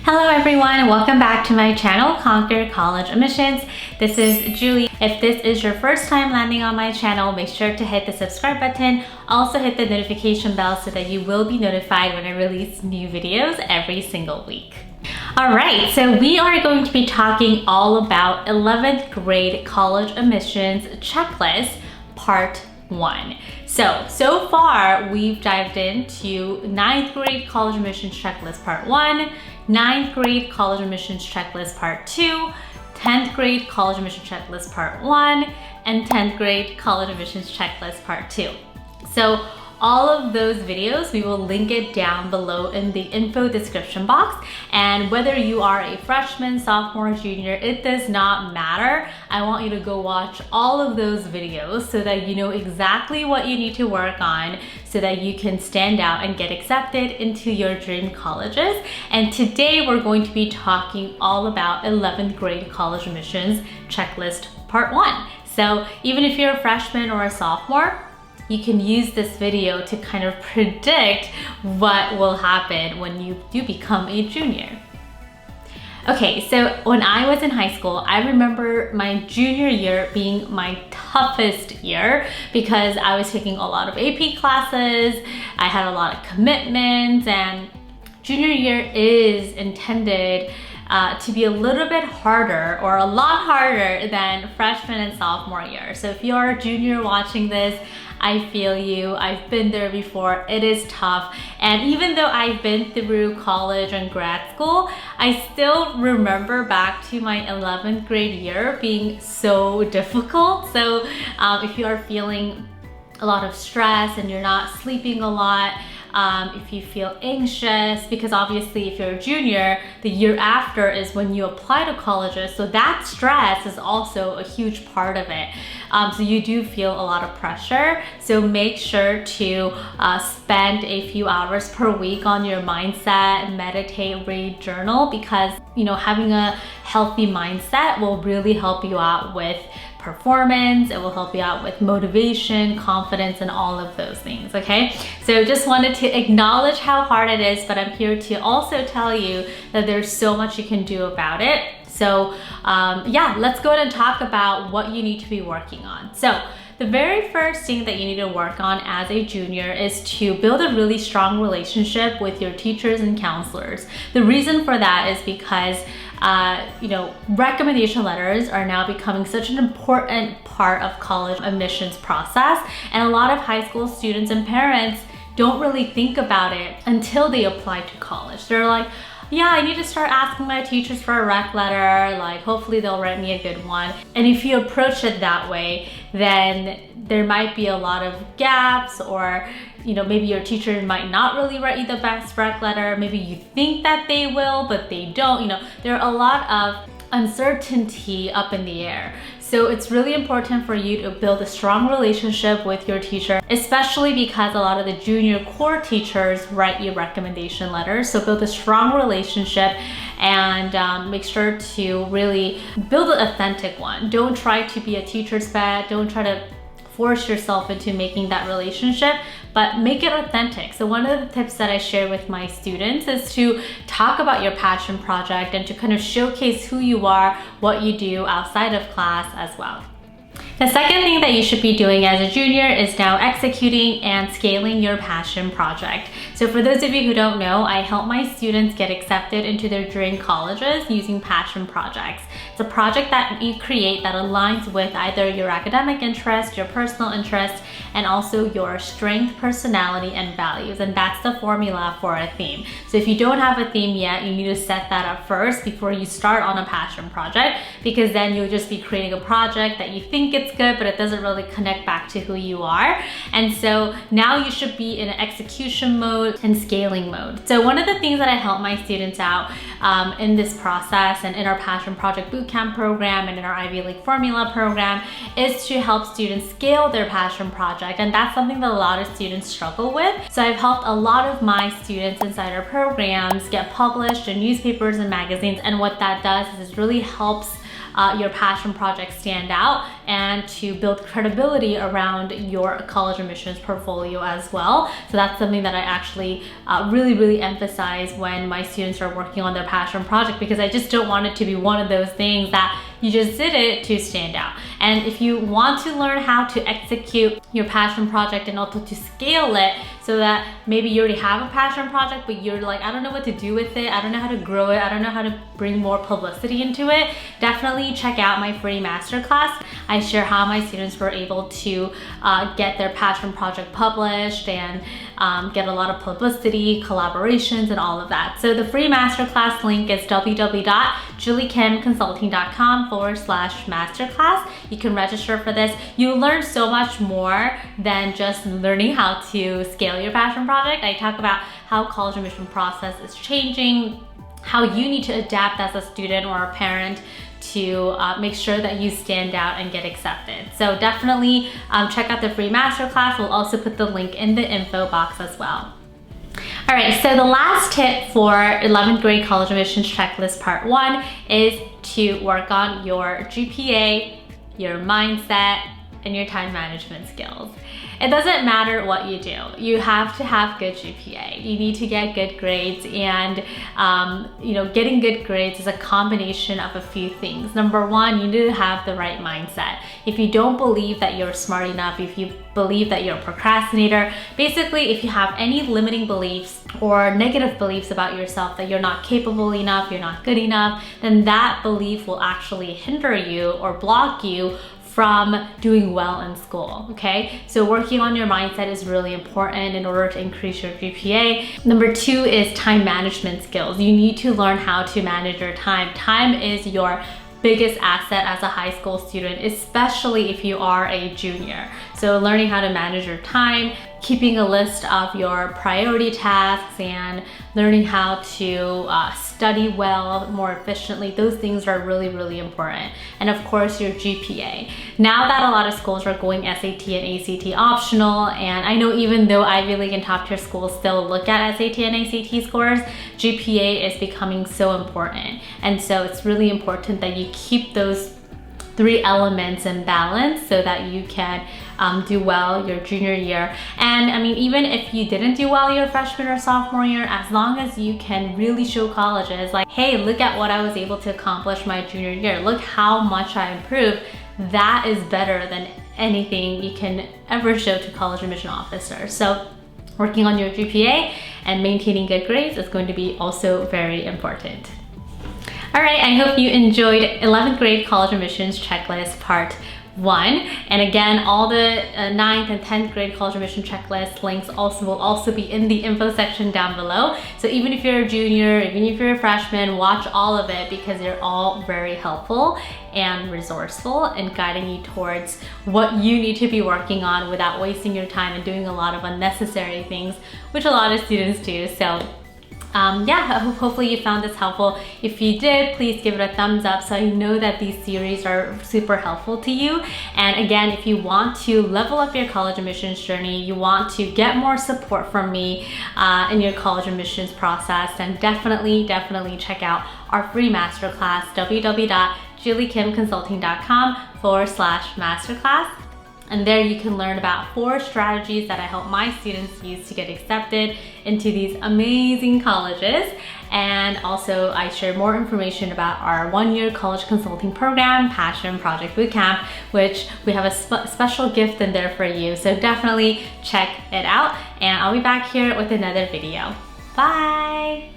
Hello everyone, welcome back to my channel, Conquer College Admissions. This is Julie. If this is your first time landing on my channel, make sure to hit the subscribe button. Also hit the notification bell so that you will be notified when I release new videos every single week. Alright, so we are going to be talking all about 11th grade college admissions checklist, part 1. So far we've dived into 9th grade college admissions checklist part 1, 9th grade college admissions checklist part 2, 10th grade college admissions checklist part 1, and 10th grade college admissions checklist part 2. So all of those videos, we will link it down below in the info description box. And whether you are a freshman, sophomore, junior, it does not matter. I want you to go watch all of those videos so that you know exactly what you need to work on so that you can stand out and get accepted into your dream colleges. And today we're going to be talking all about 11th grade college admissions checklist part 1. So even if you're a freshman or a sophomore, you can use this video to kind of predict what will happen when you do become a junior. Okay, so when I was in high school, I remember my junior year being my toughest year because I was taking a lot of AP classes, I had a lot of commitments, and junior year is intended to be a little bit harder or a lot harder than freshman and sophomore year. So if you're a junior watching this, I feel you. I've been there before. It is tough. And even though I've been through college and grad school, I still remember back to my 11th grade year being so difficult. So if you are feeling a lot of stress and you're not sleeping a lot, if you feel anxious, because obviously if you're a junior, the year after is when you apply to colleges. So that stress is also a huge part of it. So you do feel a lot of pressure. So make sure to spend a few hours per week on your mindset, meditate, read, journal, because having a healthy mindset will really help you out with performance. It will help you out with motivation, confidence, and all of those things, okay? So just wanted to acknowledge how hard it is, but I'm here to also tell you that there's so much you can do about it. So yeah, let's go ahead and talk about what you need to be working on. So the very first thing that you need to work on as a junior is to build a really strong relationship with your teachers and counselors. The reason for that is because recommendation letters are now becoming such an important part of college admissions process, and a lot of high school students and parents don't really think about it until they apply to college. They're like, yeah, I need to start asking my teachers for a rec letter, like hopefully they'll write me a good one. And if you approach it that way, then there might be a lot of gaps, or maybe your teacher might not really write you the best rec letter. Maybe you think that they will, but they don't. There are a lot of uncertainty up in the air. So it's really important for you to build a strong relationship with your teacher, especially because a lot of the junior core teachers write you recommendation letters. So build a strong relationship and make sure to really build an authentic one. Don't try to be a teacher's pet. Don't try to force yourself into making that relationship, but make it authentic. So one of the tips that I share with my students is to talk about your passion project and to kind of showcase who you are, what you do outside of class as well. The second thing that you should be doing as a junior is now executing and scaling your passion project. So for those of you who don't know, I help my students get accepted into their dream colleges using passion projects. It's a project that you create that aligns with either your academic interest, your personal interest, and also your strength, personality, and values. And that's the formula for a theme. So if you don't have a theme yet, you need to set that up first before you start on a passion project, because then you'll just be creating a project that you think it's good, but it doesn't really connect back to who you are. And so now you should be in an execution mode and scaling mode. So one of the things that I help my students out in this process and in our passion project bootcamp program and in our Ivy League formula program is to help students scale their passion project. And that's something that a lot of students struggle with. So I've helped a lot of my students inside our programs get published in newspapers and magazines. And what that does is it really helps your passion project stand out and to build credibility around your college admissions portfolio as well. So that's something that I actually really emphasize when my students are working on their passion project, because I just don't want it to be one of those things that you just did it to stand out. And if you want to learn how to execute your passion project and also to scale it, so that maybe you already have a passion project, but you're like, I don't know what to do with it, I don't know how to grow it, I don't know how to bring more publicity into it, definitely check out my free masterclass. I share how my students were able to get their passion project published and get a lot of publicity, collaborations, and all of that. So the free masterclass link is www.juliekimconsulting.com/masterclass. You can register for this. You'll learn so much more than just learning how to scale your passion project. I talk about how college admission process is changing, how you need to adapt as a student or a parent to make sure that you stand out and get accepted. So definitely check out the free masterclass. We'll also put the link in the info box as well. All right, so the last tip for 11th grade college admissions checklist part 1 is to work on your GPA, your mindset, and your time management skills. It doesn't matter what you do. You have to have good GPA. You need to get good grades, and getting good grades is a combination of a few things. Number one, you need to have the right mindset. If you don't believe that you're smart enough, if you believe that you're a procrastinator, basically if you have any limiting beliefs or negative beliefs about yourself, that you're not capable enough, you're not good enough, then that belief will actually hinder you or block you from doing well in school, okay? So working on your mindset is really important in order to increase your GPA. Number 2 is time management skills. You need to learn how to manage your time. Time is your biggest asset as a high school student, especially if you are a junior. So learning how to manage your time, keeping a list of your priority tasks, and learning how to study well, more efficiently, those things are really important. And of course, your GPA. Now that a lot of schools are going SAT and ACT optional, and I know even though Ivy League and top tier schools still look at SAT and ACT scores, GPA is becoming so important. And so it's really important that you keep those 3 elements in balance so that you can do well your junior year. And I mean, even if you didn't do well your freshman or sophomore year, as long as you can really show colleges like, hey, look at what I was able to accomplish my junior year, look how much I improved, that is better than anything you can ever show to college admission officers. So working on your GPA and maintaining good grades is going to be also very important. All right, I hope you enjoyed 11th grade college admissions checklist part 1. And again, all the 9th and 10th grade college admission checklist links will also be in the info section down below. So even if you're a junior, even if you're a freshman, watch all of it, because they're all very helpful and resourceful in guiding you towards what you need to be working on without wasting your time and doing a lot of unnecessary things, which a lot of students do. So hopefully you found this helpful. If you did, please give it a thumbs up so I know that these series are super helpful to you. And again, if you want to level up your college admissions journey, you want to get more support from me in your college admissions process, then definitely check out our free masterclass, www.juliekimconsulting.com/masterclass. And there you can learn about 4 strategies that I help my students use to get accepted into these amazing colleges. And also I share more information about our 1-year college consulting program, Passion Project Bootcamp, which we have a special gift in there for you. So definitely check it out, and I'll be back here with another video. Bye!